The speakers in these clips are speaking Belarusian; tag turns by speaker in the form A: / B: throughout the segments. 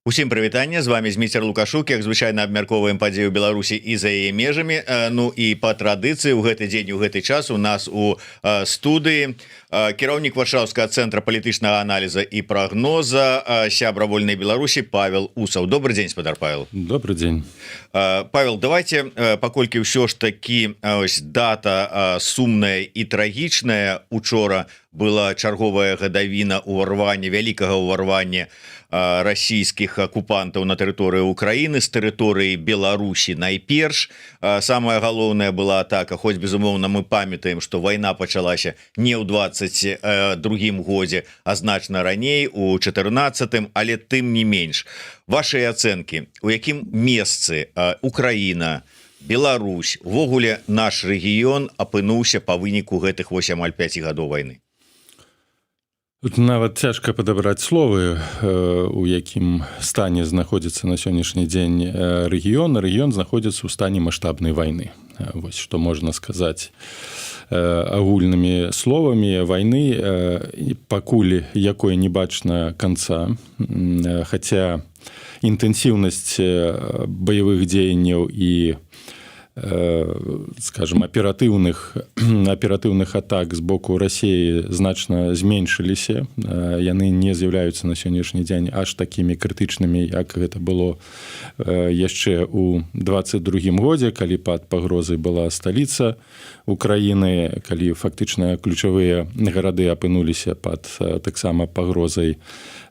A: Усім прывітанне, з вами Зміцер Лукашук, як звычайна абмяркоўваем падзею Беларусі і за яе межамі. Ну і па традыцыі ў гэты дзень, у гэты час у нас у студыі кіраўнік Варшаўскага цэнтра палітычнага аналіза і прагноза, сябра Вольнай Беларусі Павел Усаў. Добрый дзень, спадар Павел.
B: Добрый дзень.
A: Павел, давайте, паколькі ўсё ж такі дата сумная і трагічная, учора была чарговая гадавіна ўварвання, вялікага ўварвання расійскіх акупантаў на тэрыторыі Украіны з тэрыторыі Беларусі найперш. Самая галоўная была атака, хоць безумоўна мы памятаем, што вайна пачалася не ў 22-м годзе, а значна раней, у 14-м, але тым не менш. Вашыя ацэнкі, у якім месцы Украіна, Беларусь, увогуле наш рэгіён апынуўся па выніку гэтых 8,5 гадоў вайны?
B: Тут нават цяжка падабраць словы, у якім стане знаходзіцца на сённяшні дзень рэгіён. Рэгіён знаходзіцца ў стане маштабнай вайны. Вось што можна сказаць агульнымі словамі вайны, пакуль якой не бачна канца, хаця інтэнсіўнасць баявых дзеянняў і скажем, аператыўных атак з боку Расіі значна зменшыліся. Яны не з'яўляюцца на сённяшні дзень аж такімі крытычнымі, як гэта было яшчэ ў 22-м годзе, калі пад пагрозай была сталіца Украіны, калі фактычна ключавыя гарады апынуліся пад таксама пагрозай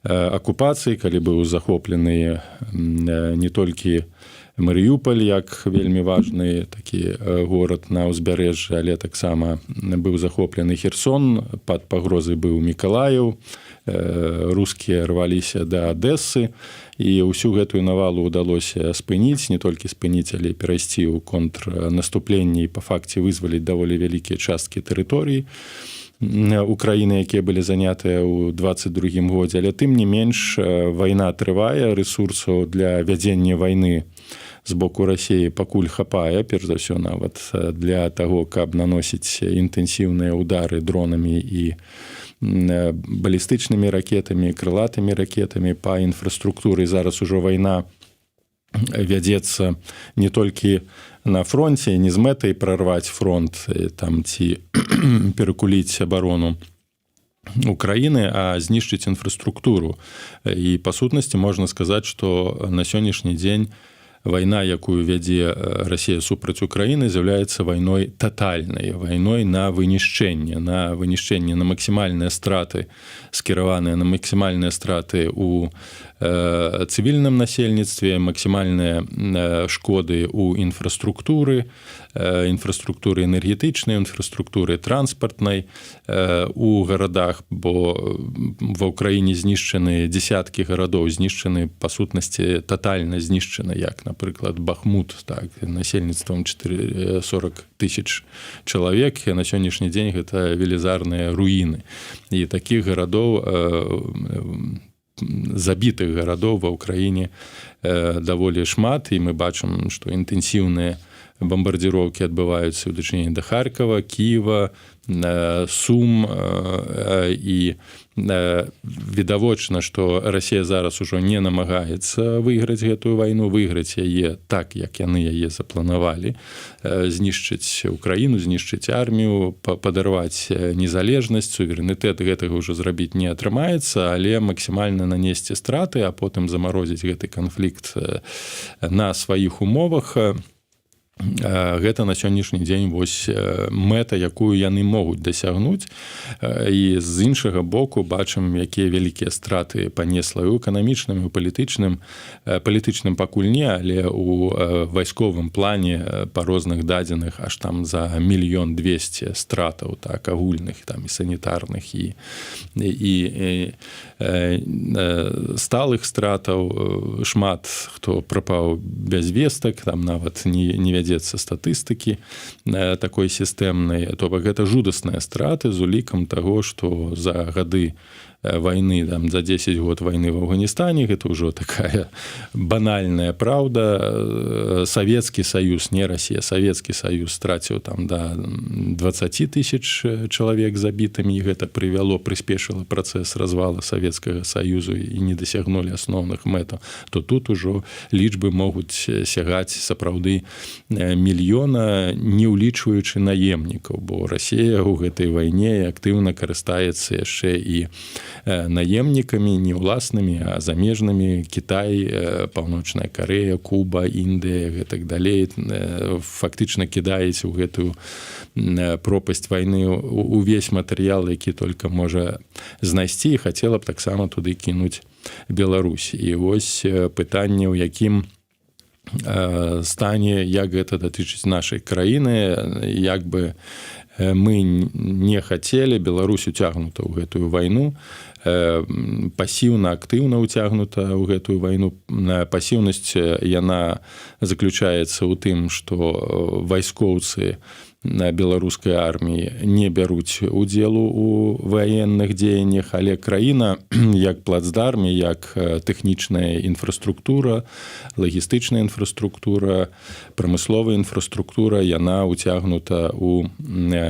B: акупацыі, калі быў захоплены не толькі Марыюполь, як вельмі важны такі горад на ўзбярэжжы, але таксама быў захоплены Херсон, пад пагрозай быў Мікалаеў, рускія рваліся да Адэсы, і ўсю гэтую навалу ўдалося спыніць, не толькі спыніць, але перайсці ў контрнаступленне і па факце вызваліць даволі вялікія часткі тэрыторыі Украіны, якія былі занятыя ў 22-м годзе. Але тым не менш вайна трывае, рэсурсаў для вядзення вайны з боку Расіі пакуль хапае, перш за ўсё нават для таго, каб наносіць інтэнсіўныя ўдары дронамі і балістычнымі ракетамі, крылатымі ракетамі па інфраструктуры. Зараз ужо вайна вядзецца не толькі на фронте, не з мэтай прарваць фронт там ці перакуліць абарону Украіны, а знішчыць інфраструктуру. І па сутнасці можна сказаць, што на сённяшні дзень вайна, якую вядзе Расія супраць Украіны, з'яўляецца вайной татальнай, вайной на вынішчэнне, на максімальныя страты, скіраваныя на максімальныя страты ў цывільным насельніцтве, максімальныя шкоды ў інфраструктуры энергетычнай, інфраструктуры транспартнай у гарадах, бо ва ўкраіне знішчаны дзесяткі гарадоў, знішчаны па сутнасці татальна знішчаны, як, напрыклад, Бахмут, так, насельніцтвам 40 тысяч чалавек, на сённяшні дзень гэта велізарныя руіны. І такіх гарадоў, забітых гарадоў ва ўкраіне даволі шмат, і мы бачым, што інтэнсіўныя бомбардзіроўкі адбываюцца ў дачыненні да Харкова, Кіева, Сум, і відавочна, што Расія зараз ужо не намагаецца выйграць гэтую вайну, выйграць яе так, як яны яе запланавалі, знішчыць Украіну, знішчыць армію, падарваць незалежнасць, суверэнітэт, гэтага ўжо зрабіць не атрымаецца, але максімальна нанесці страты, а потым замарозіць гэты канфлікт на сваіх умовах. Гэта на сённяшні дзень вось мэта, якую яны могуць дасягнуць. І з іншага боку бачым, якія вялікія страты панесла ў эканамічным і палітычным пакуль не, але ў вайсковым плане па розных дадзеных аж там за 1 200 000 стратаў, так, агульных, там, і санітарных, і сталых стратаў. Шмат хто прапаў без вестак, там нават не вядзецца статыстыкі такой сістэмнай. То бок гэта жудасныя страты з улікам таго, што за гады войны, там, за 10 год войны в Афганистане, это уже такая банальная правда. Советский Союз, не Россия, Советский Союз стратил там до 20 тысяч человек забитыми, и это приспешило процесс развала Советского Союза и не досягнули основных мэтаў, то тут уже лічбы могуць сягаць сапраўды мільёна, не ўлічваючы наемнікаў, бо Расія ў гэтай вайне актыўна карыстаецца яшчэ і наемнікамі не ўласнымі, а замежнымі. Кітай, Паўночная Карэя, Куба, Індыя, гэтак далей фактычна кідаюць у гэтую пропасть вайны увесь матэрыял, які только можа знайсці, і хацела б таксама туды кінуць Беларусь. І вось пытанне, у якім стане, як гэта датычыць нашай краіны, як бы мы не хацелі, Беларусь уцягнута ў гэтую вайну, пасіўна, актыўна уцягнута ў гэтую вайну. Пасіўнасць яна заключаецца ў тым, што вайскоўцы беларускай арміі не бяруць удзелу у ваенных дзеяннях, але краіна як плацдарм, як тэхнічная інфраструктура, лагістычная інфраструктура, прамысловая інфраструктура, яна уцягнута ў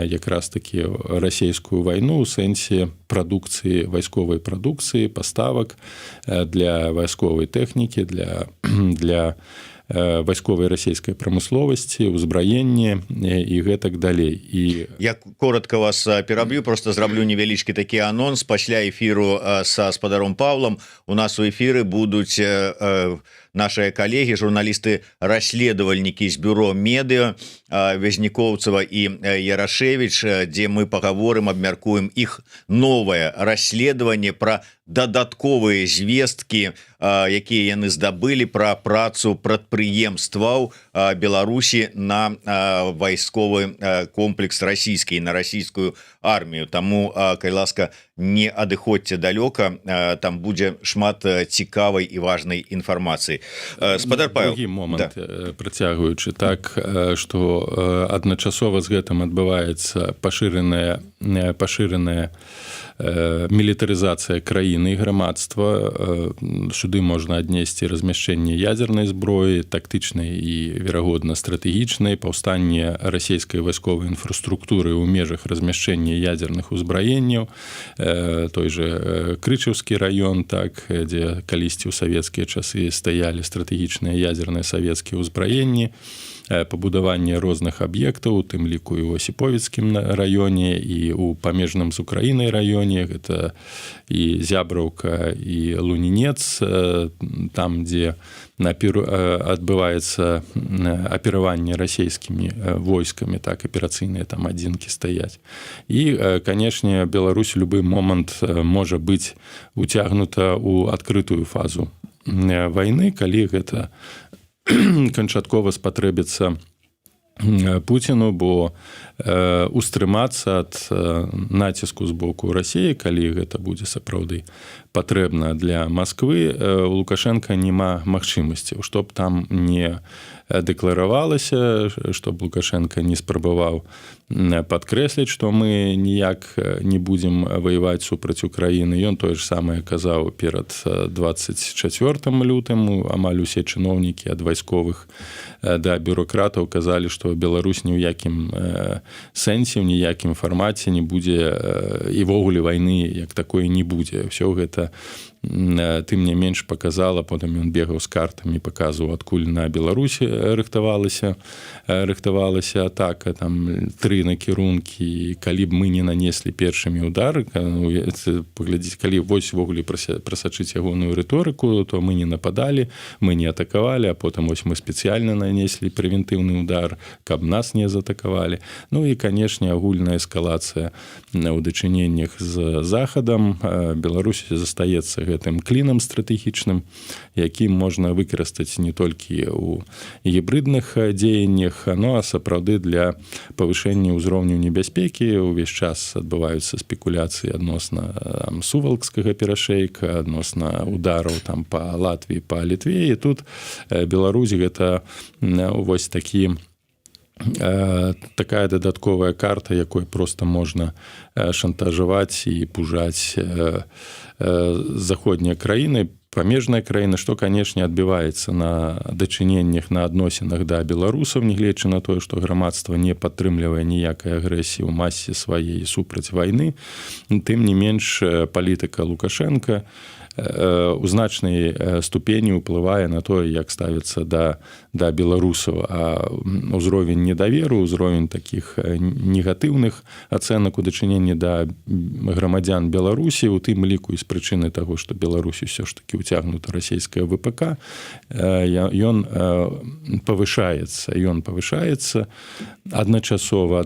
B: якраз такі расійскую вайну ў сэнсе прадукцыі, вайсковай прадукцыі, паставак для вайсковай тэхнікі, для вайсковай расійскай прамысловасці, ўзбраення і гэтак далей. І
A: я коротко вас пераб'ю, просто зраблю невялічкі такі анонс. Пасля эфіру са спадаром Павлам у нас у эфіры будуць наши коллеги, журналисты, расследовальники из бюро медиа Вязнікоўцева и Ярашевич, где мы поговорим, обмяркуем их новое расследование про дадатковые звесткі, якія яны здабылі пра працу прадпрыемстваў Беларусі на вайсковы комплекс расійскі, на расійскую армію. Таму, калі ласка, не адыходзьце далёка, там будзе шмат цікавай і важнай інфармацыі. Спадар Павел.
B: Другі момант, працягваючы так, што адначасова з гэтым адбываецца пашыраная мілітарызацыя краіны і грамадства. Сюды можна аднесці размяшчэнне ядзернай зброі, тактычнай і, верагодна, стратэгічнай, паўстанне расійскай вайсковай інфраструктуры ў межах размяшчэння ядзерных узбраенняў, той же Крычаўскі раён, так, дзе калісьці ў савецкія часы стаялі стратэгічныя ядзерныя савецкія ўзбраенні, пабудаванне розных аб'ектаў, у тым ліку і ў Осіповіцкім раёне, і ў памежным з Украінай раёне, гэта і Зябраўка, і Лунінец, там, дзе адбываецца апераванне расійскімі войскамі, так, аперацыйныя там адзінкі стаяць. І, канешне, Беларусь у любы момант можа быць уцягнута ў адкрытую фазу вайны, калі гэта канчаткова спатрэбіцца Пуціну, бо устрымацца ад націску з боку Расіі, калі гэта будзе сапраўды патрэбна для Масквы, у Лукашенка няма магчымасцяў, што б там не дэкларавалася, чтоб Лукашенко не спрабаваў падкрэсліць, што мы ніяк не будзем ваяваць супраць Украіны. Ён тое ж самае казаў перад 24 лютым. Амаль усе чыноўнікі ад вайсковых да бюрократаў казалі, што Беларусь ні ў якім сэнсе, ў ніякім фармаце не будзе, і ввогуле вайны як такой не будзе. Всё гэта тым не менш показала, потым ён бегаў з картамі, паказваў, адкуль на Беларусі рыхтавалася атака, там 3 накірункі, калі б мы не нанеслі першымі ўдары, паглядзіць, калі вось ввогуле прасачыць ягоную рыторыку, то мы не нападалі, мы не атакавалі, а потым вось мы спецыяльна нанеслі прэвентыўны ўдар, каб нас не затакавалі. Ну і, канешне, агульная эскалацыя ў дачыненнях з Захадам. Беларусь застаецца гэтым клінам стратэгічным, якім можна выкарыстаць не толькі ў гібридных дзеяннях, но сапраўды для павышэння ўзроўню небяспекі. Увесь час адбываюцца спекуляцыі адносна сувалкскага перашэйка, адносна удараў там па Латвіі, па Літве, і тут Беларусь гэта вось такі такая дадатковая карта, якой просто можна шантажаваць і пужаць заходнія краіны, памежныя краіны, што, канешне, адбіваецца на дачыненнях, на адносінах да беларусаў, нягледзячы на тое, што грамадства не падтрымлівае ніякай агрэсіі ў масе сваей супраць вайны. Тым не менш, палітыка Лукашенка у значнай ступені ўплывае на тое, як ставіцца да беларусаў, а ўзровень недаверу, ўзровень такіх негатыўных ацэнак у дачыненні да грамадзян Беларусі, у тым ліку і з прычыны таго, што Беларусь усё ж такі уцягнута расійскае ВПК, ён павышаецца адначасова,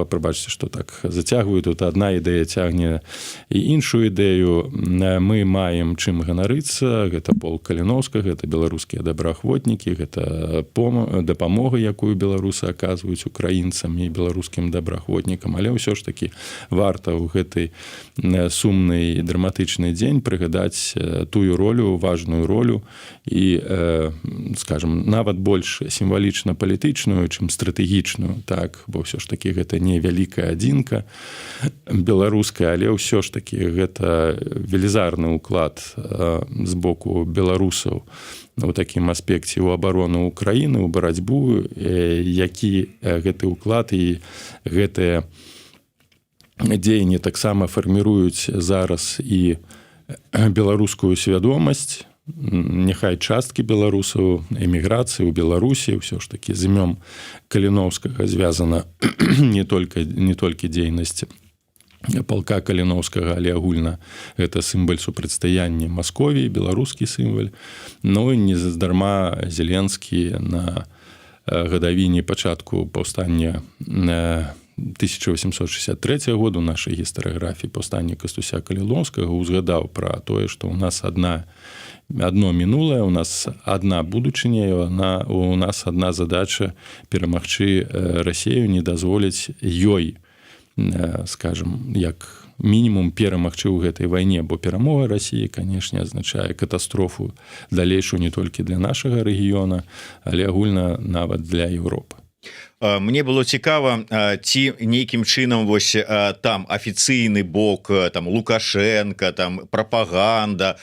B: прабачце, што так зацягваю, тут адна ідэя цягне і іншую ідэю. Мы маем чым ганарыцца, гэта полк Каліноўскага, гэта беларускія добраахвотнікі, гэта дапамога, якую беларусы аказваюць украінцам і беларускім добраахвотнікам, але ўсё ж такі варта ў гэтай сумнай драматычны дзень прыгадаць тую ролю, важную ролю і, скажем, нават больш сімвалічна-палітычную, чым стратэгічную, так, бо ўсё ж такі гэта не вялікая адзінка беларуская, але ўсё ж такі гэта велізарны ўклад з боку беларусаў у такім аспекце ў абарону Украіны, у барацьбу, які гэты ўклад і гэтыя дзеянні таксама фарміруюць зараз і беларускую свядомасць, няхай часткі беларусаў, эміграцыі ў Беларусі, ўсё ж такі з імём Каліноўскага звязана не толькі дзейнасць палка Каліноўскага, але агульна гэта сімвал супрацьстаяння Масковіі, беларускі сімвал. Ну і нездарма Зеленскі на гадавіне пачатку паўстання 1863 году у нашай гістарыяграфіі паўстання Кастуся Каліноўскага узгадаў пра тое, што ў нас адно мінулае, у нас адна будучыня, у нас адна задача перамагчы Расію, не дазволіць ёй, скажем, як мінімум перамагчы ў гэтай вайне, бо перамога Расіі, канешне, азначае катастрофу далейшую не толькі для нашага рэгіёна, але агульна нават для Еўропы.
A: Мне было цікава, ці нейкім чынам вось там афіцыйны бок, там Лукашенко, там прапаганда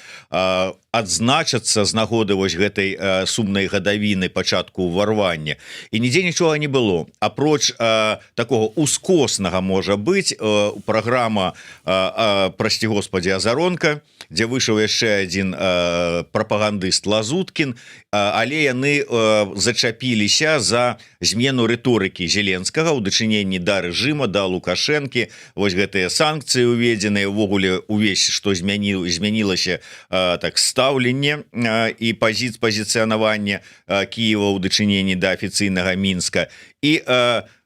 A: адзначацца з нагоды вось гэтай сумнай гадавіны пачатку ўварвання, і нідзе нічога не было, апроч такого ускоснага, можа быць, праграма, прасці господі, Азаронка, дзе выйшаў яшчэ адзін прапагандыст Лазуткін, але яны зачапіліся за змену рыторыкі Зеленскага ў дачыненні да рэжыма, да Лукашэнкі, вось гэтыя санкцыі уведзеныя, увогуле увесь, што змянілася так стаўленне і пазіцыянаванне Кіева ў дачыненні да афіцыйнага Мінска, і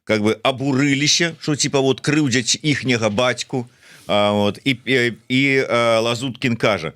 A: как бы абурыліся, што типа вот крыўдзяць іхняга бацьку. И Лазуткин кажа: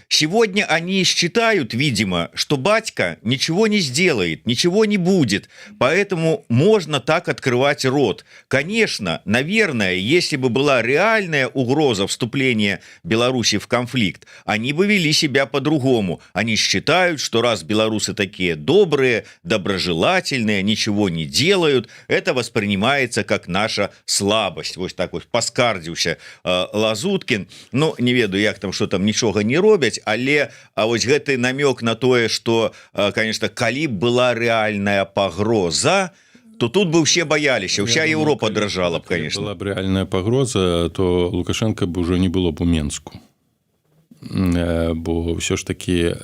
A: сегодня они считают, видимо, что батька ничего не сделает, ничего не будет, поэтому можно так открывать рот. Конечно, наверное, если бы была реальная угроза вступления Беларуси в конфликт, они бы вели себя по-другому. Они считают, что раз белорусы такие добрые, доброжелательные, ничего не делают, это воспринимается как наша слабость. Вот так вот поскардзіўся Лазуткин. Ну, не ведаю, як там, что там нічога не робяць, але вось гэты намёк на тое, што, конечно, калі б была рэальная пагроза, то тут бы ўсе баяліся, ўся Еўропа дрыжала б, конечно.
B: Была б рэальная пагроза, то Лукашенко б ужо не было б у Менску. Бо ўсё ж такі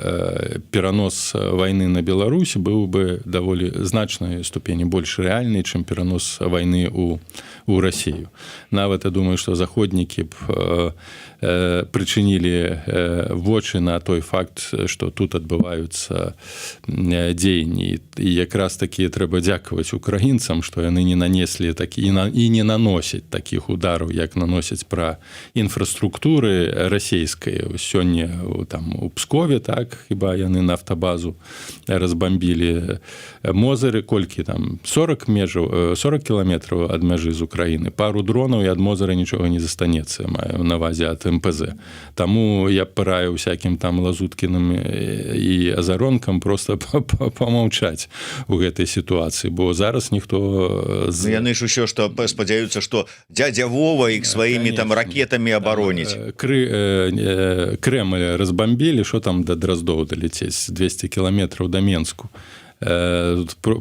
B: перанос вайны на Беларусь быў бы даволі значнай ступені больш рэальны, чым перанос вайны у Расію. Нават я думаю, што заходнікі б прычынілі вочы на той факт, што тут адбываюцца дзеянні. І якраз такі трэба дзякаваць украінцам, што яны не нанеслі і не наносяць такіх удараў, як наносяць пра інфраструктуры расійскай. сёння там у Пскове, так, хіба яны нафтабазу разбамбілі. Мозыры, колькі там, 40 кіламетраў ад мяжы з Украіны. Пару дронаў і ад Мозыра нічога не застанецца, маю на вазе ад МПЗ. Таму я параю всякім там Лазуткіным і Азаронкам просто памаўчаць у гэтай сітуацыі, бо зараз ніхто...
A: Яны ж усё, што спадзяюцца, што дзядзя Вова іх сваімі там ракетамі абароніць.
B: Кремль разбомбілі, що там до Дроздоў далецець, 200 кіламетраў да Менску.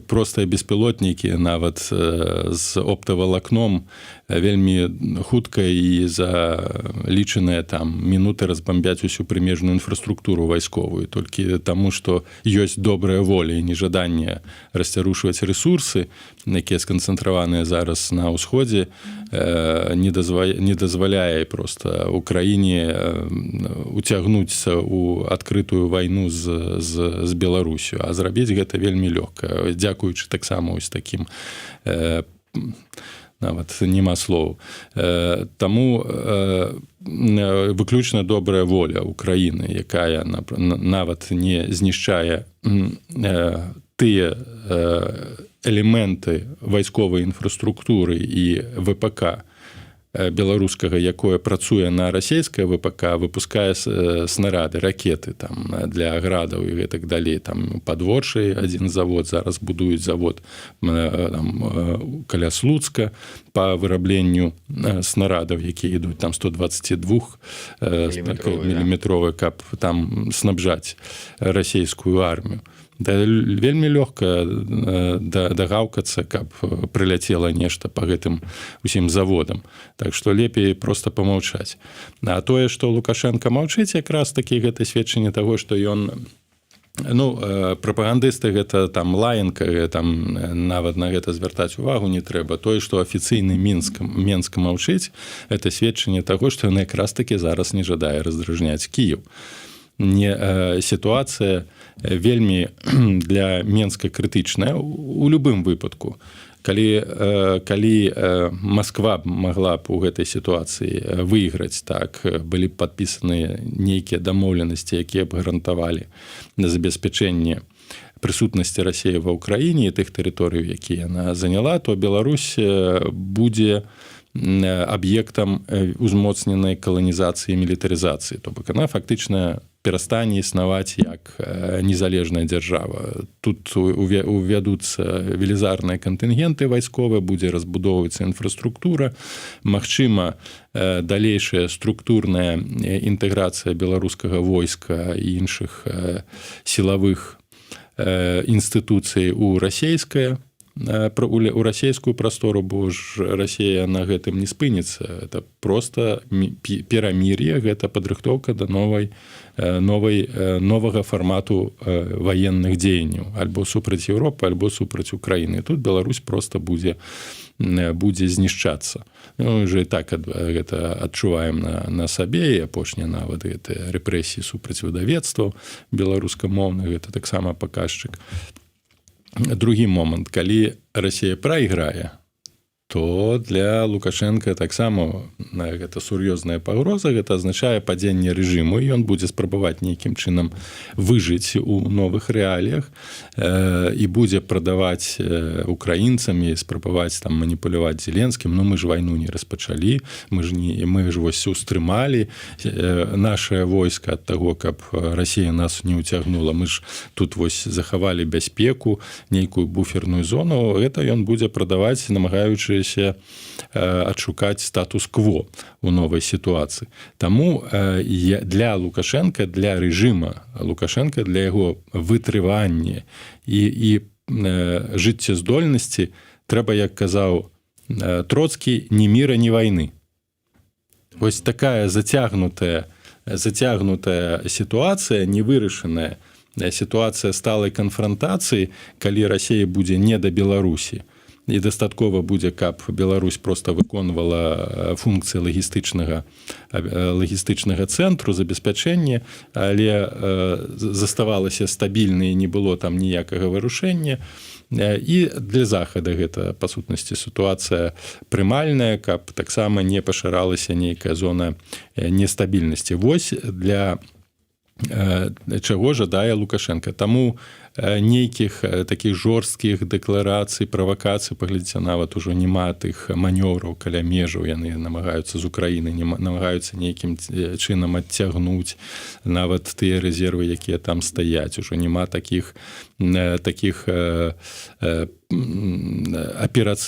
B: Простыя беспілотнікі нават з оптавалакном вельмі хутка і за лічаныя там мінуты разбамбяць усю прымежную інфраструктуру вайсковую, толькі таму, што ёсць добрая воля і нежаданне расцярушваць рэсурсы, якія сканцэнтраваныя зараз на ўсходзе, не дазваляе проста Украіне уцягнуцца ў адкрытую вайну з Беларусю, а зрабіць гэта вельмі лёгка, дзякуючы таксама вось такім нават нема слоў. Таму выключна добрая воля Украіны, якая нават не знішчае тыя элементы вайсковай інфраструктуры і ВПК беларускага, якое працуе на расійскае ВПК, выпускае снарады, ракеты там для градаў і гэтак далей. Там падворшай адзін завод, зараз будуюць завод там, каля Слуцка па вырабленню снарадаў, якія ідуць там 122 мм, каб там снабжаць расійскую армію. Да, вельмі лёгка дагаўкацца, каб прыляцела нешта па гэтым усім заводам. Так што лепей проста памаўчаць. А тое, што Лукашенко маўчыць, якраз такі гэта сведчанне таго, што ён прапагандысты гэта там лаянка, там нават на гэта звяртаць увагу не трэба. Тое, што афіцыйны Мінск маўчыць, гэта сведчанне таго, што ён якраз такі зараз не жадае раздражняць Кіеў. Сітуацыя вельмі для Менска крытычная у любым выпадку. Калі Масква магла б у гэтай сітуацыі выйграць, так, былі б падпісаны нейкія дамоўленасці, якія б гарантавалі на забеспячэнне прысутнасці Расіі ва ўкраіне і тых тэрыторый, якія яна заняла, то Беларусь будзе аб'ектам узмоцненай каланізацыі і мілітарызацыі. То бок яна фактычна перастане існаваць як незалежная дзяржава. Тут увядуцца велізарныя кантынгенты вайсковыя, будзе разбудоўвацца інфраструктура, магчыма, далейшая структурная інтэграцыя беларускага войска і іншых сілавых інстытуцый у расійскую прастору, бо ж Расія на гэтым не спыніцца. Это проста перамір'е, гэта падрыхтоўка да новага фармату ваенных дзеянняў, альбо супраць Еўропы, альбо супраць Украіны. Тут Беларусь проста будзе знішчацца. Уже і так гэта адчуваем на сабе, і апошнія нават гэтыя рэпрэсіі супраць выдавецтваў беларускамоўных, гэта таксама паказчык. Другі момант, калі Расія прайграе, то для Лукашенка таксама гэта сур'ёзная пагроза, гэта азначае падзенне рэжыму, і ён будзе спрабаваць нейкім чынам выжыць у новых рэаліях і будзе прадаваць украінцам і спрабаваць там маніпуляваць Зеленскім. Мы ж вайну не распачалі, мы ж вось устрымалі нашае войска ад таго, каб Расія нас не ўцягнула. Мы ж тут вось захавалі бяспеку, нейкую буферную зону. Гэта ён будзе прадаваць, намагаючы адшукаць статус-кво у новай сітуацыі. Таму для Лукашенка, для рэжыма Лукашенка, для яго вытрывання і жыццяздольнасці трэба, як казаў Троцкі, ні міра, ні вайны. Вось такая зацягнутая сітуацыя, невырашаная сітуацыя сталай канфрантацыі, калі Расія будзе не да Беларусі, і дастаткова будзе, каб Беларусь просто выконвала функцыі лагістычнага цэнтру забеспячэння, але заставалася стабільна і не было там ніякага вырушэння. І для захада гэта па сутнасці сітуацыя прымальная, каб таксама не пашыралася нейкая зона нестабільнасці. Вось для чаго жадае Лукашенко. Таму нейкіх такіх жорсткіх дэкларацый, правакацый, паглядзіце, нават ужо няма тых манёўраў каля межаў, яны намагаюцца з Украіны, намагаюцца нейкім чынам адцягнуць нават тыя рэзервы, якія там стаяць. Ужо няма такіх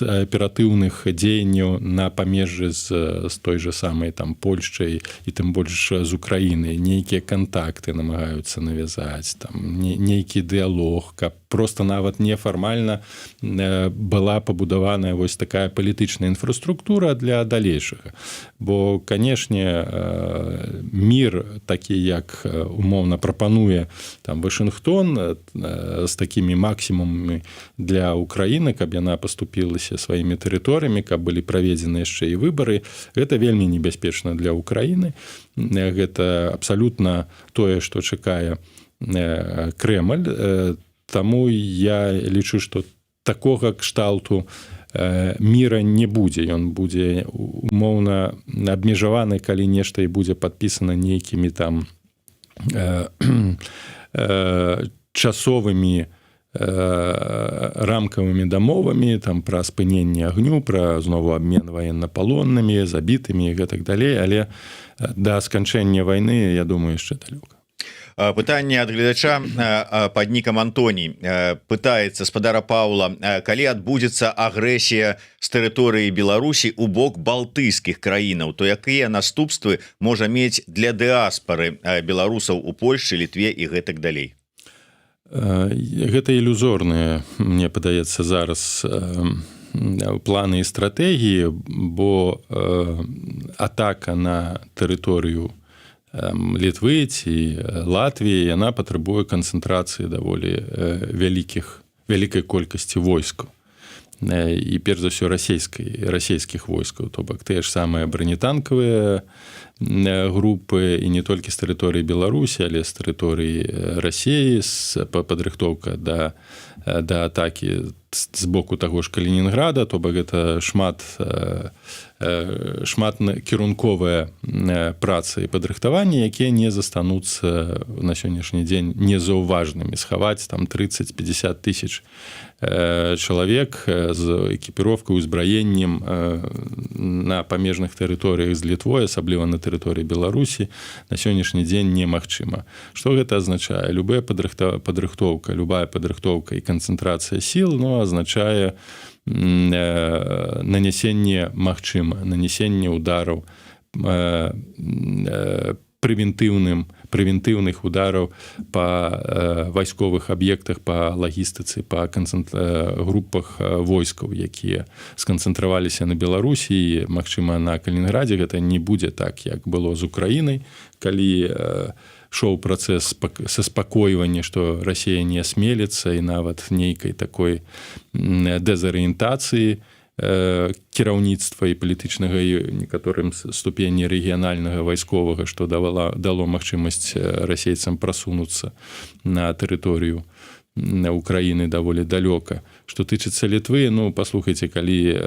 B: аператыўных дзеянняў на памежжы з той же самай там Польшчай і тым больш з Украінай. Нейкія кантакты намагаюцца навязаць, там нейкі дыялог, каб просто нават нефармальна была пабудаваная вось такая палітычная інфраструктура для далейшага. Бо, канешне, мір такі, як умоўна прапануе там Вашынгтон з такімі максімумамі для Украіны, каб яна паступілася сваімі тэрыторыямі, каб былі праведзены яшчэ і выбары, гэта вельмі небяспечна для Украіны. Гэта абсалютна тое, што чакае Крэмль. Таму я лічу, што такога кшталту міра не будзе. Ён будзе умоўна абмежаваны, калі нешта і будзе падпісана нейкімі там часовымі рамкавымі дамовамі, там пра спыненне агню, пра знову абмен ваеннапалоннымі, забітымі і гэтак далей, але да сканчэння вайны, я думаю, яшчэ далёка.
A: Пытанне ад гледача пад нікам Антоній пытаецца спадара Паўла, калі адбудзецца агрэсія з тэрыторыі Беларусі ў бок балтыйскіх краінаў, то якія наступствы можа мець для дыаспары беларусаў у Польшчы, Літве і гэтак далей?
B: Гэта ілюзорныя, мне падаецца, зараз планы і стратэгіі, бо атака на тэрыторыю Літвы ці Латвіі, яна патрабуе канцэнтрацыі даволі вялікай колькасці войскаў. І перш за ўсё расійскіх войскаў, то бок тыя ж самыя бронетанкавыя групы, і не толькі з тэрыторыі Беларусі, але з тэрыторыі Расіі, падрыхтоўка да атакі з боку таго ж Калінінграда, то бок гэта шматкірунковая праца і падрыхтаванне, якія не застануцца на сённяшні дзень незаўважнымі. Схаваць там 30-50 тысяч чалавек з экіпіроўкай, узбраеннем на памежных тэрыторыях з Літвой, асабліва на тэрыторыі Беларусі, на сённяшні дзень немагчыма. Што гэта азначае? Любая падрыхтоўка і канцэнтрацыя сіл, азначае нанесенне удараў, прэвентыўных удараў па вайсковых аб'ектах, па лагістыцы, па групах войскаў, якія сканцэнтраваліся на Беларусі і, магчыма, на Калінінградзе. Гэта не будзе так, як было з Украінай, калі шоў працэс саспакойвання, што Расія не асмеліцца, і нават нейкай такой дэзарыентацыі кіраўніцтва і палітычнага і некаторым ступені рэгіянальнага вайсковага, што дало магчымасць расейцам прасунуцца на тэрыторыю Украіны даволі далёка. Што тычыцца Літвы, паслухайце, калі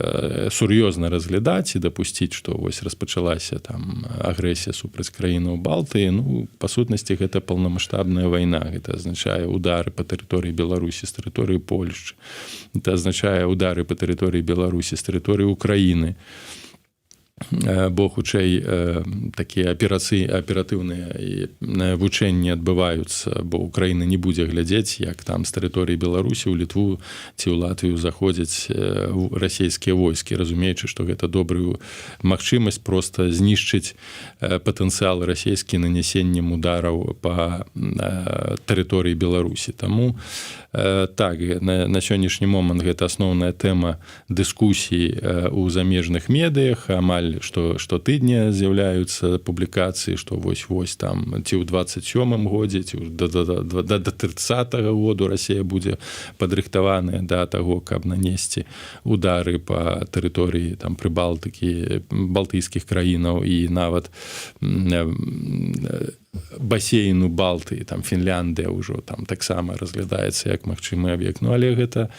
B: сур'ёзна разглядаць і дапусціць, што вось распачалася там агрэсія супраць краінаў Балтыі, па сутнасці гэта паўнамаштабная вайна. Гэта азначае удары па тэрыторыі Беларусі з тэрыторыі Польшчы. Гэта азначае удары па тэрыторыі Беларусі з тэрыторыі Украіны. Бо хутчэй такія аператыўныя вучэнні адбываюцца, бо Украіна не будзе глядзець, як там з тэрыторыі Беларусі ў Літву ці ў Латвію заходзяць расійскія войскі, разумеючы, што гэта добрую магчымасць проста знішчыць патэнцыял расійскі нанесеннем удараў па тэрыторыі Беларусі. Таму так, на сённяшні момант гэта асноўная тэма дыскусій у замежных медыях. Амаль штомаль штотыдня з'яўляюцца публікацыі, што вось там ці ў 27 годзе, ці да 30-го году Расія будзе падрыхтаваная да таго, каб нанесці удары па тэрыторыі там Прыбалтыкі, балтыйскіх краінаў і нават басейну Балтыі, там Фінляндыя ўжо там таксама разглядаецца як магчымы аб'ект. Ну, але гэта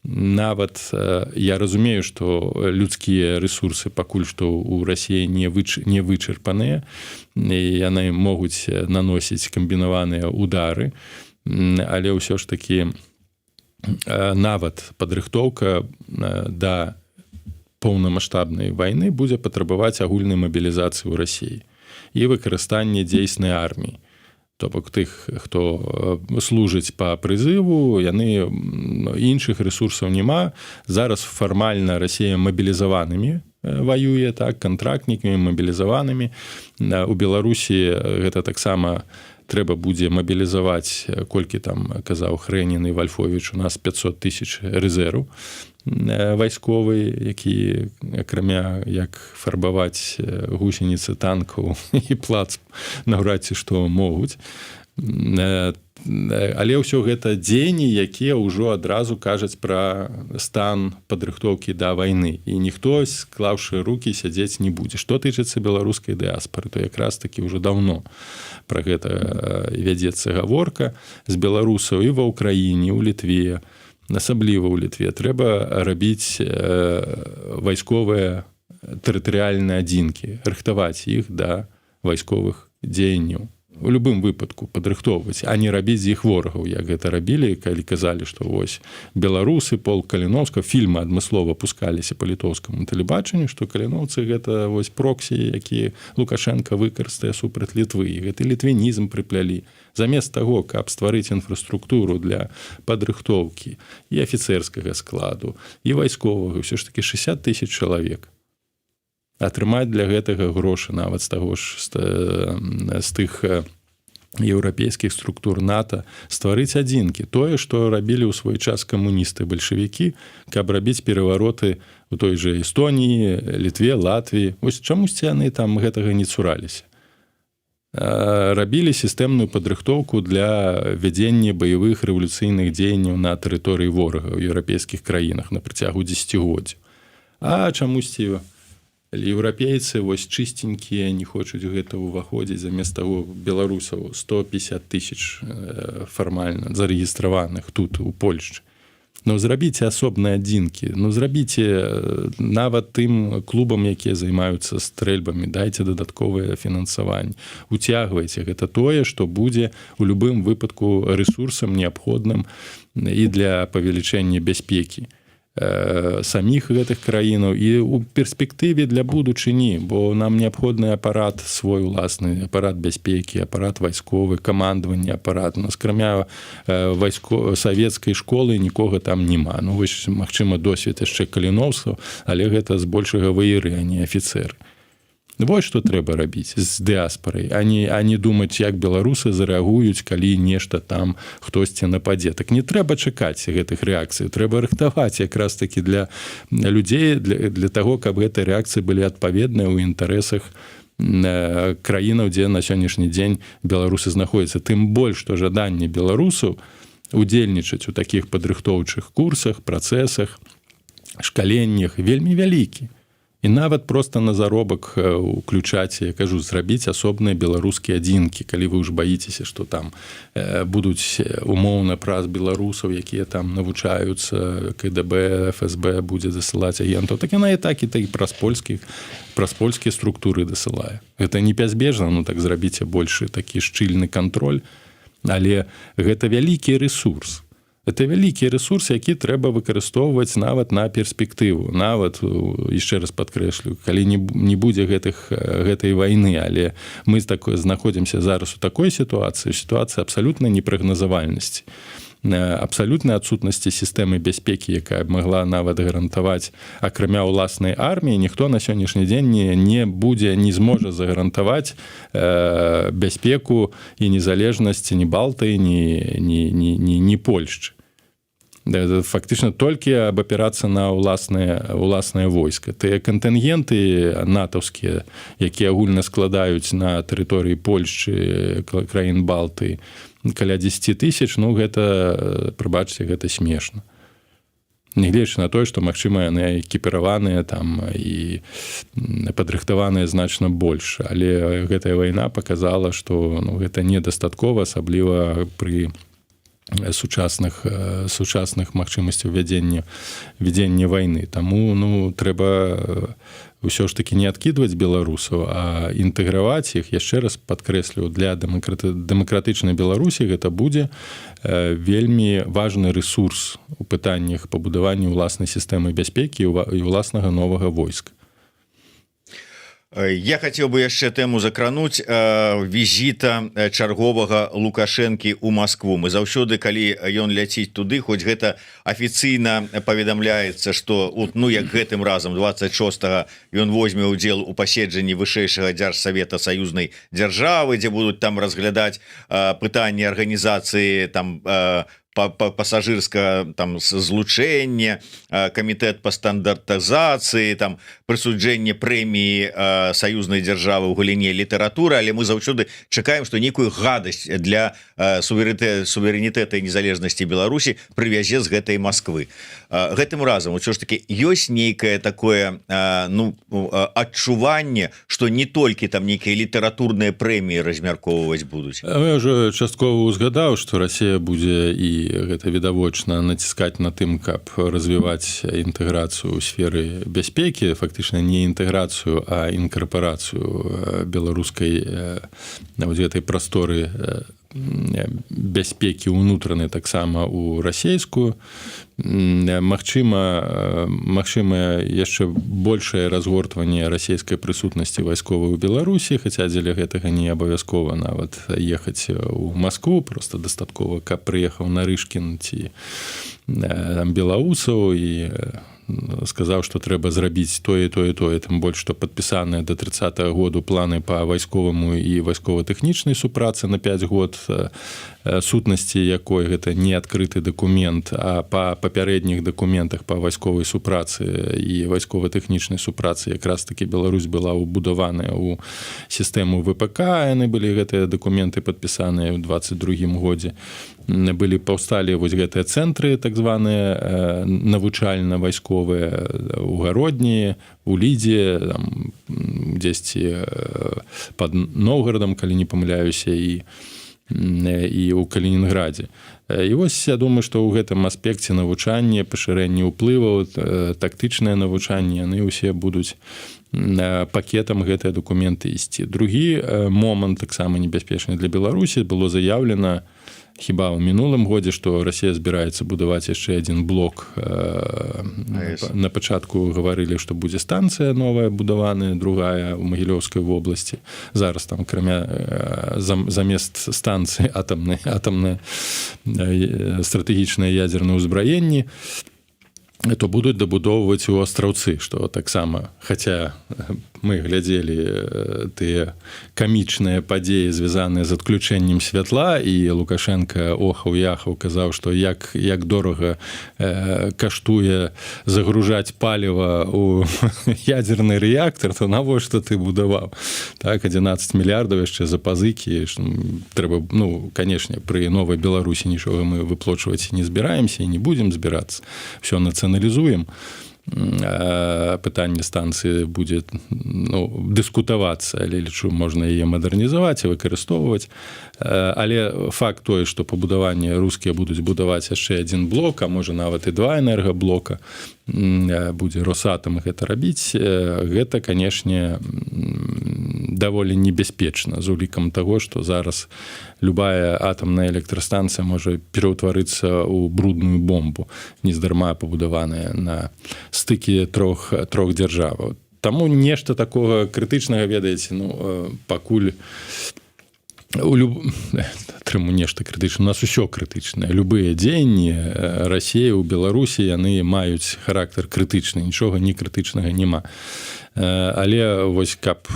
B: нават, я разумею, што людскія рэсурсы пакуль што ў Расіі не вычарпаныя, і яны могуць наносіць камбінаваныя удары, але ўсё ж такі нават падрыхтоўка да поўнамаштабнай вайны будзе патрабаваць агульнай мабілізацыі ў Расіі і выкарыстанне дзейснай арміі. То бок тых, хто служыць па прызыву, яны іншых рэсурсаў няма. Зараз фармальна Расія мабілізаванымі ваюе, так, кантрактнікамі, мабілізаванымі. У Беларусі гэта таксама трэба будзе мабілізаваць, колькі там казаў Хрэнін і Вальфовіч, у нас 500 тысяч рэзерву вайсковы, які акрамя як фарбаваць гусеніцы танкаў і плац наўрад ці што могуць. Але ўсё гэта дзеянні, якія ўжо адразу кажуць пра стан падрыхтоўкі да вайны. І ніхто, склаўшы рукі, сядзець не будзе. Што тычыцца беларускай дыаспары, то якраз такі ўжо даўно пра гэта вядзецца гаворка з беларусаў і ва ўкраіне, у Літве, асабліва ў Літве. Трэба рабіць вайсковыя тэрытарыяльныя адзінкі, рыхтаваць іх да вайсковых дзеянняў. У любым выпадку падрыхтоўваць, а не рабіць з іх ворагаў, як гэта рабілі, калі казалі, што вось беларусы, полк Каліноўска, фільмы адмыслова пускаліся па літоўскаму тэлебачанню, што каліноўцы гэта вось проксі, які Лукашенка выкарыстае супраць Літвы. Гэты літвінізм прыплялі. Замест таго, каб стварыць інфраструктуру для падрыхтоўкі і афіцэрскага складу, і вайсковага, ўсё ж такі 60 тысяч чалавек. Атрымаць для гэтага грошы нават з таго ж з тых еўрапейскіх структур НАТО, стварыць адзінкі. Тое, што рабілі ў свой час камуністы, бальшавікі, каб рабіць перавароты у той жа Эстоніі, Літве, Латвіі. Вось чамусьці яны там гэтага не цураліся. Рабілі сістэмную падрыхтоўку для вядзення баявых рэвалюцыйных дзеянняў на тэрыторыі ворага ў еўрапейскіх краінах на працягу дзесяцігоддзяў. А чамусьці еўрапейцы вось чыстенькія не хочуць гэта ўваходзіць, замест таго беларусаў 150 тысяч фармальна зарэгістраваных тут у Польшчы. Ну, зрабіце асобныя адзінкі, ну, зрабіце нават тым клубам, якія займаюцца стрэльбамі, дайце дадатковае фінансаванне, уцягвайце. Гэта тое, што будзе у любым выпадку рэсурсам неабходным і для павелічэння бяспекі саміх гэтых краінаў і ў перспектыве для будучыні, бо нам неабходны апарат свой уласны, апарат бяспекі, апарат вайсковы, камандаванне апарат. У нас крамя савецкай школы нікога там няма. Ну, вось, магчыма, досвед яшчэ Каліноўскага, але гэта збольшага ваеры, а не афіцэры. Вось што трэба рабіць з дыаспарай, а не думаць, як беларусы зарэагуюць, калі нешта там хтосьці нападзе. Так не трэба чакаць гэтых рэакцый, трэба рыхтаваць якраз такі для людзей, для таго, каб гэтыя рэакцыі былі адпаведныя ў інтарэсах краінаў, дзе на сённяшні дзень беларусы знаходзяцца. Тым больш, што жаданне беларусаў удзельнічаць у такіх падрыхтоўчых курсах, працэсах, шкаленнях вельмі вялікі. І нават проста на заробак уключаць, я кажу, зрабіць асобныя беларускія адзінкі, калі вы ўж баіцеся, што там будуць умоўна праз беларусаў, якія там навучаюцца, КДБ, ФСБ будзе дасылаць агентаў. Так яна і так праз польскія структуры дасылае. Гэта не пазбежна, ну так зрабіце большы такі шчыльны кантроль, але гэта вялікі рэсурс. Это вялікі рэсурс, які трэба выкарыстоўваць нават на перспектыву. Нават, яшчэ раз падкрэслю, калі не будзе гэтай вайны, але мы знаходзімся зараз у такой сітуацыі абсалютнай непрагназавальнасці, абсалютнай адсутнасці сістэмы бяспекі, якая б магла нават гарантаваць, акрамя ўласнай арміі, ніхто на сённяшні дзень не зможа загарантаваць бяспеку і незалежнасць ні Балтыі, ні Польшчы. фактычна толькі абапірацца на ўласнае войска. Тыя кантынгенты натаўскія, якія агульна складаюць на тэрыторыі Польшчы, краін Балты каля 10 000, ну гэта, прабачце, гэта смешна. Нягледзячы на тое, што, магчыма, яны экіпіраваныя там і падрыхтаваныя значна больш. Але гэтая вайна показала, што гэта недастаткова, асабліва пры сучасных магчымасцяў вядзення вайны. Таму трэба ўсё ж такі не адкідваць беларусаў, а інтэграваць іх. Яшчэ раз падкрэслю, для дэмакратычнай Беларусі гэта будзе вельмі важны рэсурс у пытаннях пабудавання ўласнай сістэмы бяспекі і ўласнага новага войска.
A: Я хотел бы яшчэ тэму закрануць візіта чарговага Лукашэнкі ў Москву. Мы заўсёды, калі ён ляціць туды, хоць гэта афіцыйна паведамляецца, што як гэтым разам 26-го ён возьме ўдзел у паседжанні вышэйшага дзяржсавета саюзнай дзяржавы, дзе будуць там разглядаць пытанні арганізацыі там пасажырскага там злучэння, камітэт па стандартызацыі, там прысуджэнне прэміі саюзнай дзяржавы ў галіне літаратуры, але мы заўсёды чакаем, што нейкую гадасць для суверэнітэта і незалежнасці Беларусі прывязе з гэтай Москвы. Гэтым разам ўсё ж таки ёсць нейкае такое адчуванне, што не толькі там нейкія літаратурныя прэміі размяркоўваць будуць.
B: Я ўжо часткова узгадаў, што Расія будзе, і гэта відавочна, націскаць на тым, каб развіваць інтэграцыю ў сферы бяспекі, фактычна не інтэграцыю, а інкарпарацыю беларускай гэтай прасторы бяспекі ўнутранай таксама ў расейскую. Магчыма, яшчэ большае разгортванне расійскай прысутнасці вайсковай у Беларусі, хаця дзеля гэтага не абавязкова нават ехаць у Маскву, просто дастаткова, каб прыехаў Нарышкін ці Белаусаў і сказаў, што трэба зрабіць тое, тым больш, што падпісаныя да 30-го году планы па вайсковаму і вайскова-тэхнічнай супрацы на 5 год, сутнасці якой гэта не адкрыты дакумент, а па папярэдніх дакументах па вайсковай супрацы і вайскова-тэхнічнай супрацы якраз такі Беларусь была ўбудаваная ў сістэму ВПК, яны былі гэтыя дакументы падпісаныя ў 22-м годзе. Паўсталі вось гэтыя цэнтры, так званыя навучальна-вайсковыя ў Гародні, у Лідзе, дзесьці пад Новгарадам, калі не памыляюся, і ў Калінінградзе. І вось я думаю, што ў гэтым аспекце навучання, пашырэння ўплываў, тактычнае навучанне, яны ўсе будуць пакетам гэтыя дакументы ісці. Другі момант, таксама небяспечны для Беларусі, было заяўлена хіба ў мінулым годзе, што Расія збіраецца будаваць яшчэ адзін блок. На пачатку гаварылі, што будзе станцыя новая будаваная, другая ў Магілёўскай вобласці. Зараз там замест станцыі атамнае стратэгічнае ядзернае ўзбраенне, то будуць дабудоўваць у Астраўцы, што таксама, хаця мы глядзелі тыя камічныя падзеі, звязаныя з адключэннем святла, і Лукашенко охаў-яхаў казаў, што як дорага каштуе загружаць паліва ў ядзерны рэактар, то навошта ты будаваў? Так, 11 мільярдаў яшчэ за пазыкі. Трэба, канешне, пры новай Беларусі нічога мы выплочваць не збіраемся і не будзем збірацца. Всё нацыяналізуем. Пытанне станцыі будзе дыскутавацца, але лічу, можна яе мадэрнізаваць і выкарыстоўваць. Але факт той, што пабудаванне рускія будуць будаваць яшчэ адзін блок, а можа нават і 2 энергаблока, будзе Росатам гэта рабіць, гэта, канешне, даволі небяспечна, з улікам таго, што зараз любая атамная электрастанцыя можа пераўтварыцца ў брудную бомбу, нездарма пабудаваная на стыкі трох дзяржаваў. Таму нешта такога крытычнага, ведаеце, пакуль атрыму нешта крытычна, у нас усё крытычнае, любыя дзеянні Расіі ў Беларусі яны маюць характар крытычны, нічога не крытычнага няма. Але вось каб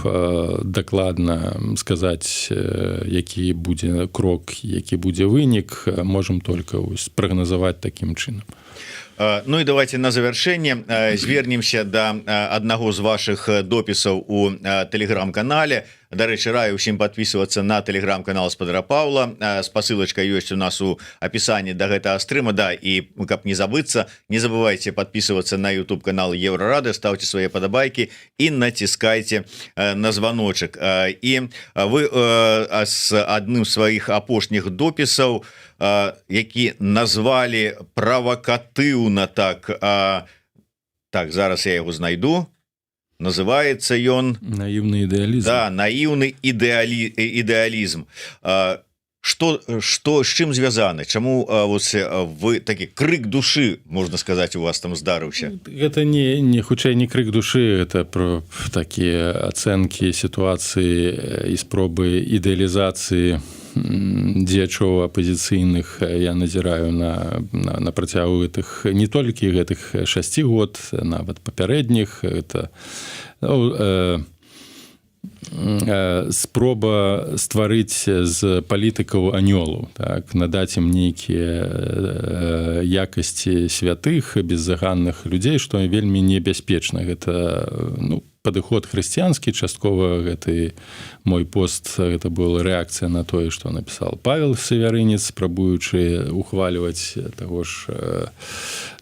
B: дакладна сказаць, які будзе крок, які будзе вынік, можам только спрагназаваць такім чынам.
A: Ну і давайте на завяршэнне звернемся да аднаго з вашых допісаў у тэлеграм-канале. Дарэчы, раю ўсім подписываться на тэлеграм-канал спадара Павла. Спасылачка ёсць у нас у апісанні да гэтага стрыма. Да, і каб не забыцца, не забывайте подписываться на YouTube канал Еврорады, ставьте свои подабайки и натискайте на звоночек. І вы с адным з сваіх апошніх допісаў, які назвалі правакатыўна так, зараз я яго знайду. Называется ён
B: наивный идеализм.
A: Да, наивный идеализм. Что с чым звязаны? Чаму вы такі крык душы, можна сказаць, у вас там здарыўся?
B: Это не хутчэй не крык душы, это про такія ацэнкі сітуацыі і спробы ідэалізацыі дзеячоў апазіцыйных я назіраю на працягу гэтых не толькі гэтых 6 год, нават папярэдніх. Это спроба стварыць з палітыкаў анёлаў, так, надаць ім нейкія якасці святых, беззаганных людзей, што вельмі небяспечна. Гэта падыход хрысціянскі, часткова гэты мой пост, гэта была рэакцыя на тое, што напісаў Павел Савярынец, спрабуючы ухваліваць таго ж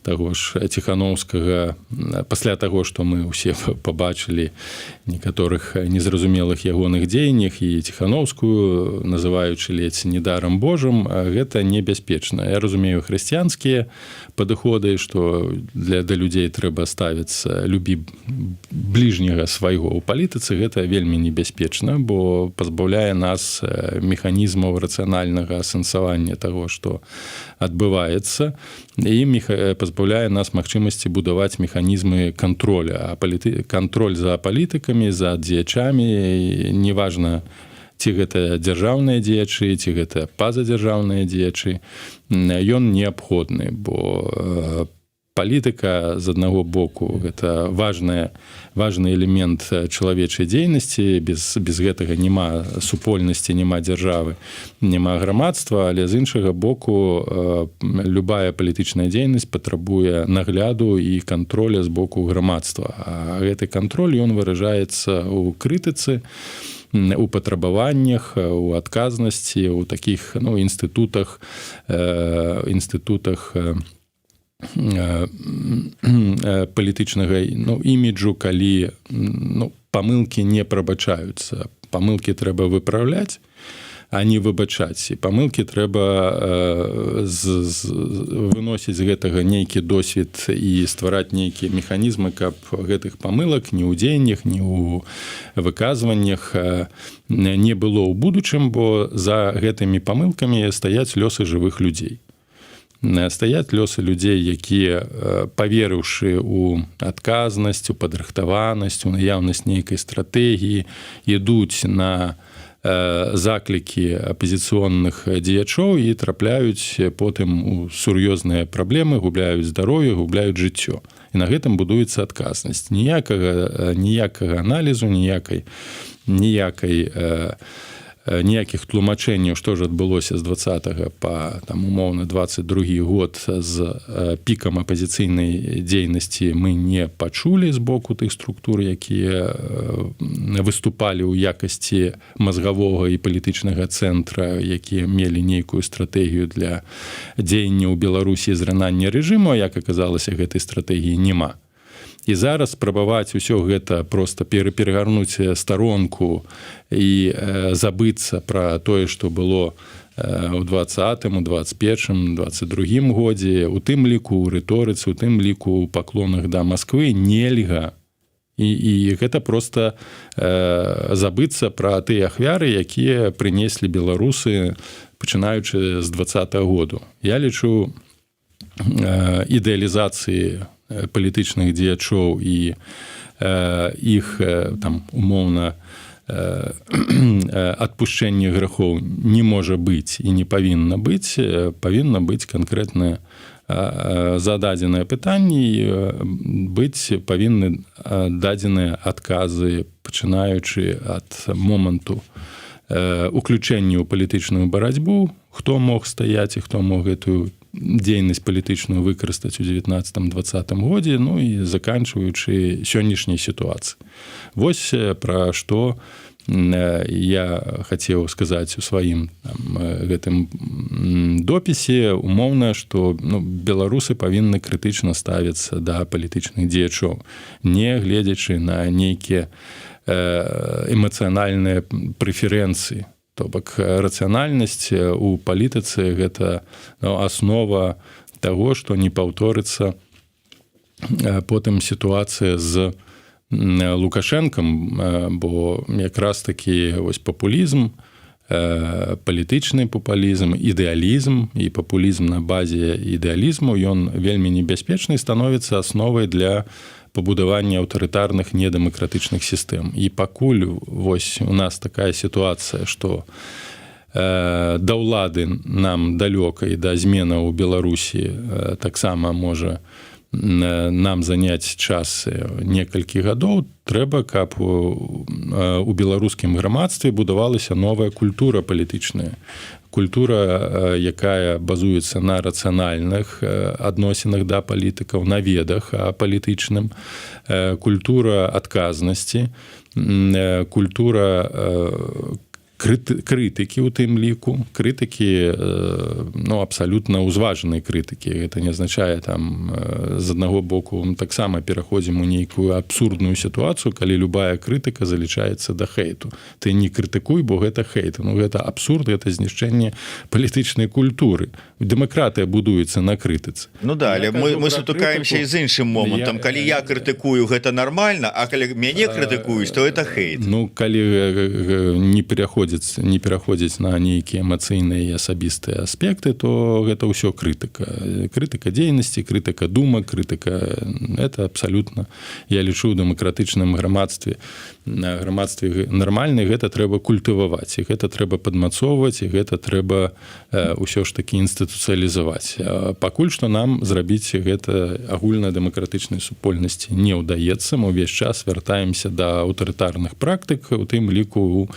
B: Ціхановскага пасля таго, што мы ўсе пабачылі некаторых незразумелых ягоных дзеяннях і Ціхановскую, называючы ледзь недарам Божым, гэта небяспечна. Я разумею хрысціянскія падыходы, што да людзей трэба ставіцца любі бліжняга свайго ў палітыцы, гэта вельмі небяспечна, бо пазбаўляе нас механізмаў рацыянальнага асэнсавання таго, што адбываецца, і пазбаўляе нас магчымасці будаваць механізмы кантроля. Кантроль за палітыкамі, за дзеячамі, неважна, ці гэта дзяржаўныя дзеячы, ці гэта пазадзяржаўныя дзеячы, ён неабходны, бо палітыка з аднаго боку гэта важны элемент чалавечай дзейнасці, без гэтага няма супольнасці, няма дзяржавы, няма грамадства, але з іншага боку любая палітычная дзейнасць патрабуе нагляду і кантроля з боку грамадства. А гэты кантроль ён выражаецца ў крытыцы, у патрабаваннях, у адказнасці, у такіх інстытутах палітычнага іміджу, калі памылкі не прабачаюцца. Памылкі трэба выпраўляць, а не выбачаць. І памылкі трэба выносіць з гэтага нейкі досвед і ствараць нейкія механізмы, каб гэтых памылак ні ў дзеяннях, ні ў выказваннях не было ў будучым, бо за гэтымі памылкамі стаяць лёсы жывых людзей. Стаяць лёсы людзей, якія, паверыўшы ў адказнасць, у падрыхтаванасць, у наяўнасць нейкай стратэгіі, ідуць на заклікі апазіцыйных дзеячоў і трапляюць потым у сур'ёзныя праблемы, губляюць здароўе, губляюць жыццё. І на гэтым будуецца адказнасць. Ніякага аналізу, ніякіх тлумачэнняў, што ж адбылося з 20-го па умоўна 22 год з пікам апазіцыйнай дзейнасці мы не пачулі з боку тых структур, якія выступалі ў якасці мазгавога і палітычнага цэнтра, якія мелі нейкую стратэгію для дзеяння ў Беларусі зрынання рэжыму, а як аказалася, гэтай стратэгіі няма. І зараз спрабаваць усё гэта проста перагарнуць старонку і забыцца пра тое, што было ў 20-м, у 21-м, 22-м годзе, у тым ліку ў рыторыцы, у тым ліку ў паклонах да Масквы нельга. І гэта проста забыцца пра тыя ахвяры, якія прынеслі беларусы, пачынаючы з 20-го году. Я лічу ідэалізацыі палітычных дзеячоў і іх там умоўна адпушчэнне грахоў не можа быць і не павінна быць канкрэтнае зададзенае пытанне, быць павінны дадзеныя адказы, пачынаючы ад моманту уключэння ў палітычную барацьбу, хто мог стаяць і хто мог гэтую дзейнасць палітычную выкарыстаць у 19-20 годзе, ну і заканчваючы сённяшняй сітуацыі. Вось пра што я хацеў сказаць у сваім гэтым допісе умоўна, што беларусы павінны крытычна ставіцца да палітычных дзеячоў, не гледзячы на нейкія эмацыянальныя прэферэнцыі. То бок рацыянальнасць у палітыцы гэта аснова таго, што не паўторыцца потым сітуацыя з Лукашэнкам, бо якраз такі вось папулізм, палітычны папулізм, ідэалізм і папулізм на базе ідэалізму, ён вельмі небяспечны, становіцца асновай для пабудавання аўтарытарных недэмакратычных сістэм. І пакуль вось у нас такая сітуацыя, што да ўлады нам далёка і да зменаў у Беларусі таксама можа нам заняць час некалькі гадоў, трэба, каб у беларускім грамадстве будавалася новая культура палітычная. Культура, якая базуецца на рацыянальных адносінах да палітыкаў, на ведах палітычным, культура адказнасці, культура крытыкі ў тым ліку, крытыкі, абсалютна ўзважанай крытыкі. Гэта не азначае там з аднаго боку таксама пераходзім у нейкую абсурдную сітуацыю, калі любая крытыка залічаецца да хейту. Ты не крытыкуй, бо гэта хейт. Гэта абсурд, гэта знішчэнне палітычнай культуры. Дэмакратыя будуецца на крытыцы.
A: Але мы сутыкаемся і з іншым момантам. Калі я крытыкую, гэта нармальна, а калі мяне крытыкуюць, то это хейт.
B: Калі не пераходзіць на нейкія эмацыйныя і асабістыя аспекты, то гэта ўсё крытыка. Крытыка дзейнасці, крытыка думак, крытыка – это абсалютна, я лічу, у дэмакратычным грамадстве нармальны, гэта трэба культываваць, і гэта трэба падмацоўваць, і гэта трэба ўсё ж такі інстытуцыялізаваць. Пакуль што нам зрабіць гэта агульна дэмакратычнай супольнасці не ўдаецца, мы ўвесь час вяртаемся да аўтарытарных практык, у тым ліку,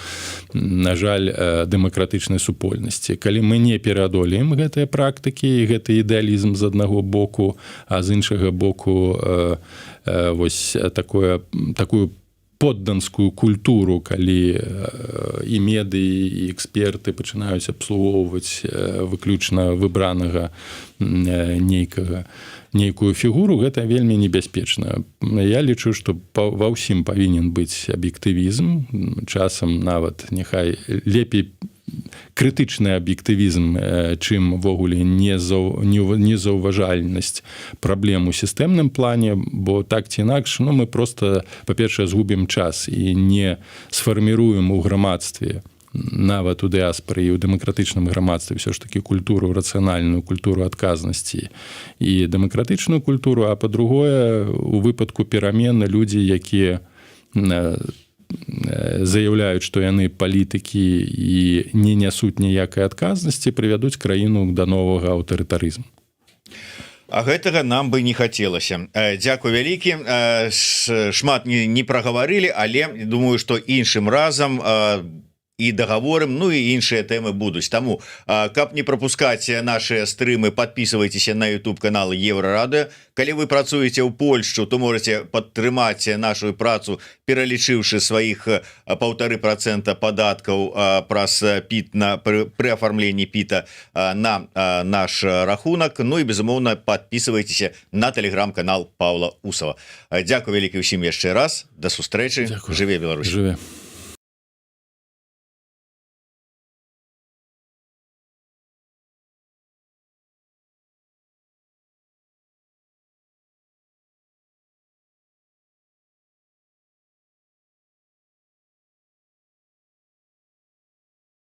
B: на жаль, дэмакратычнай супольнасці. Калі мы не пераадолеем гэтыя практыкі, гэты ідэалізм з аднаго боку, а з іншага боку вось такую подданскую культуру, калі і медыі, і эксперты пачынаюць абслугоўваць выключна выбранага нейкую фігуру, гэта вельмі небяспечна. Я лічу, што ва ўсім павінен быць аб'ектывізм, часам нават няхай лепей крытычны аб'ектывізм, чым ввогуле незаўважальнасць праблем у сістэмным плане, бо так ці інакш, мы проста, па-першае, згубім час і не сфарміруем у грамадстве, нават у дыаспары і ў дэмакратычным грамадстве ўсё ж такі культуру рацыянальную, культуру адказнасці і дэмакратычную культуру, а па-другое, у выпадку перамены людзі, якія заяўляюць, што яны палітыкі і не нясуць ніякай адказнасці, прывядуць краіну да новага аўтарытарызму.
A: А гэтага нам бы не хацелася. Дзякуй вялікі. Шмат не прагаварылі, але думаю, што іншым разам і дагаворым, і іншыя тэмы будуць. Таму, каб не прапускаць нашыя стрымы, подписывайтеся на YouTube канал Еврорады. Калі вы працуеце ў Польшчу, то можете падтрымаць нашу працу, пералічыўшы сваіх 1,5% падаткаў праз ПІТ пры афармленні ПІТа на наш рахунак. І, безумоўна, подписывайтеся на телеграм-канал Павла Усова. Дзякуй вялікі ўсім яшчэ раз. Да сустрэчы. Жыве Беларусь.
B: Жыве.